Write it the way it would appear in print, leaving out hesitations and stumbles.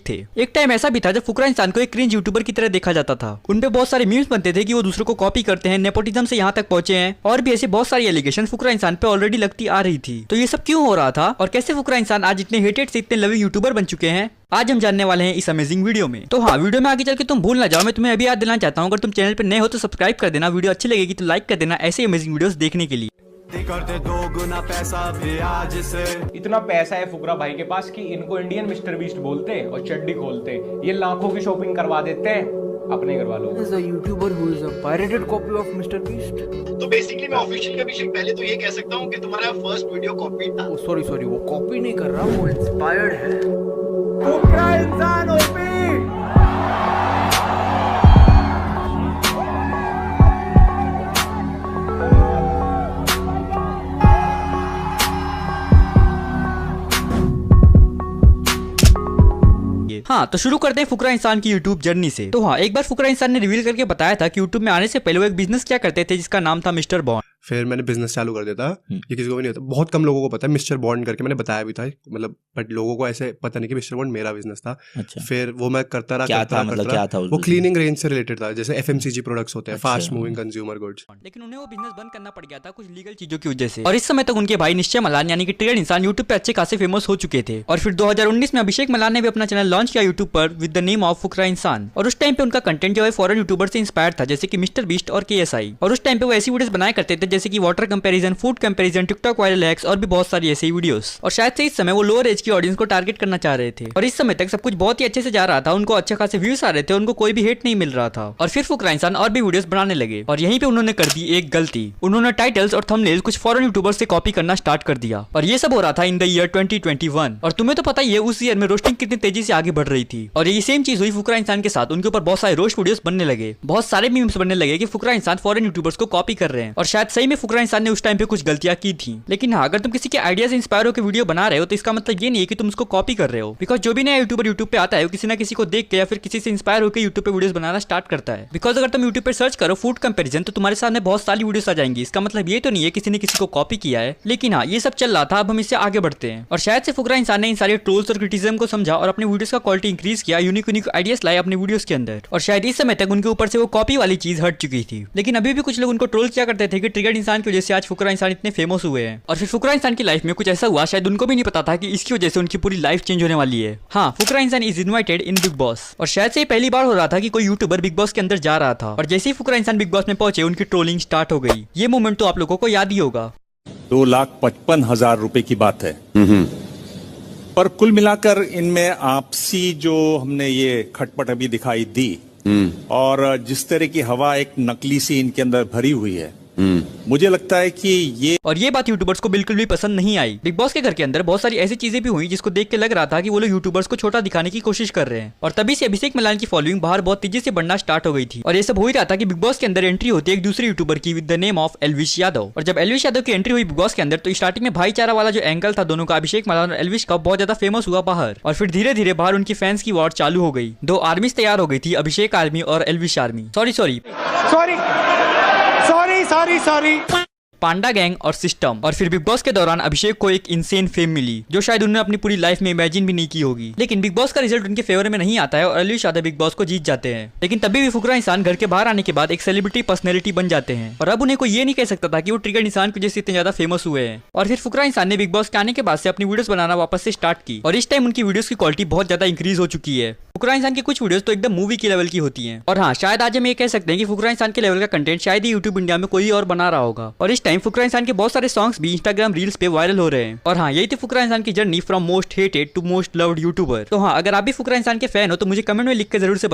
थे। एक टाइम ऐसा भी था जब फुकरा इंसान को एक क्रिंज यूट्यूबर की तरह देखा जाता था। उन पे बहुत सारे मीम्स बनते थे कि वो दूसरों को कॉपी करते हैं, नेपोटिज्म से यहाँ तक पहुंचे हैं, और भी ऐसी बहुत सारी एलिगेशन फुकरा इंसान पे ऑलरेडी लगती आ रही थी। तो ये सब क्यों हो रहा था और कैसे फुकरा इंसान आज इतने हेटेड से इतने लविंग यूट्यूबर बन चुके हैं, आज हम जानने वाले हैं इस अमेजिंग वीडियो में। तो हाँ, वीडियो में आगे चल के तुम भूल ना जाओ, मैं तुम्हें अभी याद दिलाना चाहता हूँ, अगर तुम चैनल पे नए हो तो सब्सक्राइब कर देना, वीडियो अच्छी लगेगी तो लाइक कर देना ऐसे अमेजिंग वीडियोस देखने के लिए। करते 2 गुना पैसा भी आज से। इतना पैसा है फुकरा भाई के पास कि इनको इंडियन मिस्टर बीस्ट बोलते हैं और चड्डी खोलते हैं। ये लाखों की शॉपिंग करवा देते हैं अपने घर वालों is a YouTuber who is a pirated copy of Mr. Beast. तो बेसिकली मैं ऑफिशियल अभिषेक पहले तो ये कह सकता हूँ कि तुम्हारा फर्स्ट वीडियो कॉपी था। सॉरी वो कॉपी नहीं कर रहा, वो इंस्पायर्ड है। फुकरा इंसान ओपी। हाँ, तो शुरू करते हैं फुकरा इंसान की यूट्यूब जर्नी से। तो हाँ, एक बार फुकरा इंसान ने रिवील करके बताया था कि यूट्यूब में आने से पहले वो एक बिजनेस क्या करते थे जिसका नाम था मिस्टर बॉन्ड। फिर मैंने बिजनेस चालू कर दिया था। ये किसी को भी नहीं होता, बहुत कम लोगों को पता है मिस्टर बॉन्ड करके, मैंने बताया भी था मतलब, बट लोगों को ऐसे पता नहीं कि मिस्टर बॉन्ड मेरा बिजनेस था। अच्छा। फिर वो मैं करता रहा, क्या था वो क्लीनिंग रेंज से रिलेटेड था, जैसे FMCG प्रोडक्ट्स होते हैं, फास्ट मूविंग कंज्यूमर गुड्स। लेकिन उन्हें वो बिजनेस बंद करना पड़ गया था कुछ लीगल चीजों की वजह से, और इस समय तक उनके भाई निश्चय मलान यानी कि ट्रिगर्ड इंसान यूट्यूब पे अच्छे खासे फेमस हो चुके थे। और फिर 2019 में अभिषेक मलान ने भी अपना चैनल लॉन्च किया यूट्यूब पर विद द नेम ऑफ फुकरा इंसान। और उस टाइम पे उनका कंटेंट जो है फॉरेन यूट्यूबर से इंस्पायर्ड था, जैसे कि मिस्टर बीस्ट और KSI। और उस टाइम पे वो ऐसी वीडियोस बनाया करते थे जैसे कि water comparison, food comparison, TikTok viral hacks और भी बहुत सारी ऐसी वीडियोस। और शायद से इस समय वो लोअर एज की ऑडियंस को टारगेट करना चाह रहे थे। और इस समय तक सब कुछ बहुत ही अच्छे से जा रहा था, उनको अच्छे खासे व्यूज आ रहे थे, उनको कोई भी हेट नहीं मिल रहा था। और फिर फुकरा इंसान और भी वीडियोस बनाने लगे, और यहीं पे उन्होंने कर दी एक गलती। उन्होंने टाइटल्स और थंबनेल्स कुछ फॉरेन यूट्यूबर्स से कॉपी करना स्टार्ट कर दिया। और ये सब हो रहा था इन द ईयर 2021। और तुम्हें तो पता ही है उस ईयर में रोस्टिंग कितनी तेजी से आगे बढ़ रही थी। और ये सेम चीज हुई फुकरा इंसान के साथ। उनके ऊपर बहुत सारे रोस्ट वीडियोस बनने लगे, बहुत सारे मीम्स बनने लगे कि फुकरा इंसान फॉरेन यूट्यूबर्स को कॉपी कर रहे हैं। और शायद सही में फुकरा इंसान ने उस टाइम पे कुछ गलतियां की थी। लेकिन हाँ, अगर तुम किसी के आइडिया से इंस्पायर होकर वीडियो बना रहे हो तो इसका मतलब ये नहीं है कि तुम उसको कॉपी कर रहे हो। बिकॉज जो भी नया यूट्यूबर यूट्यूब पे आता है वो किसी ना किसी को देख के या फिर किसी से इंस्पायर होकर यूट्यूब पे वीडियोस बनाना स्टार्ट करता है। बिकॉज अगर तुम यूट्यूब पे सर्च करो फूड कंपैरिजन तो तुम्हारे सामने बहुत सारी वीडियोस आ जाएंगी। इसका मतलब ये तो नहीं है किसी ने किसी को कॉपी किया है। लेकिन हाँ, ये सब चल रहा था, अब हम इससे आगे बढ़ते हैं। और शायद से फुकरा इंसान ने इन सारे ट्रोल्स और क्रिटिसिज्म को समझा और अपने वीडियोस का क्वालिटी इंक्रीज किया, यूनिक आइडियाज लाए अपने वीडियोस के अंदर। और शायद इस समय तक उनके ऊपर से वो कॉपी वाली चीज हट चुकी थी। लेकिन अभी भी कुछ लोग उनको ट्रोल किया करते थे कि ट्रिगर्ड इंसान की वजह से आज फुकरा इंसान इतने फेमस हुए हैं। और फिर फुकरा इंसान की लाइफ में कुछ ऐसा हुआ शायद उनको भी नहीं पता था कि इसकी वजह से उनकी पूरी लाइफ चेंज होने वाली है। हाँ, फुकरा इंसान is invited in big boss. और शायद से पहली बार हो रहा था कि कोई यूट्यूबर बिग बॉस के अंदर जा रहा था। और जैसे ही फुकरा इंसान बिग बॉस में पहुंचे उनकी ट्रोलिंग स्टार्ट हो गई। ये मोमेंट तो आप लोगों को याद ही होगा। 2,55,000 रुपए की बात है। पर कुल मिलाकर इनमें आपसी जो हमने ये खटपट अभी दिखाई दी, और जिस तरह की हवा एक नकली सी इनके अंदर भरी हुई है, मुझे लगता है कि ये बात यूट्यूबर्स को बिल्कुल भी पसंद नहीं आई। बिग बॉस के घर के अंदर बहुत सारी ऐसी चीजें भी हुई जिसको देख के लग रहा था कि वो लोग यूट्यूबर्स को छोटा दिखाने की कोशिश कर रहे हैं। और तभी से अभिषेक मलान की फॉलोइंग बाहर बहुत तेजी से बढ़ना स्टार्ट हो गई थी। और ये सब हो ही रहा था कि बिग बॉस के अंदर एंट्री होती है एक दूसरे यूट्यूबर की with the name of Elvish Yadav. और जब एल्विश यादव की एंट्री हुई बिग बॉस के अंदर तो स्टार्टिंग में भाईचारा वाला जो एंगल था दोनों का, अभिषेक मलान और एल्विश का, बहुत ज्यादा फेमस हुआ बाहर। और फिर धीरे धीरे बाहर उनकी फैंस की वॉर चालू हो गई। 2 आर्मीज तैयार हो गई थी, अभिषेक आर्मी और एल्विश आर्मी। सॉरी पांडा गैंग और सिस्टम। और फिर बिग बॉस के दौरान अभिषेक को एक इनसेन फेम मिली जो शायद उन्होंने अपनी पूरी लाइफ में इमेजिन भी नहीं की होगी। लेकिन बिग बॉस का रिजल्ट उनके फेवर में नहीं आता है और एल्विश यादव बिग बॉस को जीत जाते हैं। लेकिन तभी भी फुकरा इंसान घर के बाहर आने के बाद एक सेलिब्रिटी पर्सनैलिटी बन जाते हैं। और अब उन्हें कोई ये नहीं कह सकता था कि वो ट्रिगर्ड इंसान की वजह से इतने ज्यादा फेमस हुए हैं। और फिर फुकरा इंसान ने बिग बॉस के आने के बाद से अपनी वीडियोस बनाना वापस से स्टार्ट की। और इस टाइम उनकी वीडियोस की क्वालिटी बहुत ज्यादा इंक्रीज हो चुकी है। फुकरा इंसान की कुछ वीडियोस तो एकदम मूवी की लेवल की होती हैं। और हाँ, शायद आज हम ये कह सकते हैं कि फुकरा इंसान के लेवल का कंटेंट शायद ही यूट्यूब इंडिया में कोई और बना रहा होगा। और इस टाइम फुकरा इंसान के बहुत सारे सॉन्ग्स भी इंस्टाग्राम रील्स पे वायरल हो रहे हैं। और हाँ, यही थी फुकरा इंसान की journey from most hated to most loved YouTuber. तो हाँ, अगर आप भी फुकरा इंसान के फैन हो तो मुझे कमेंट में लिख के जरूर से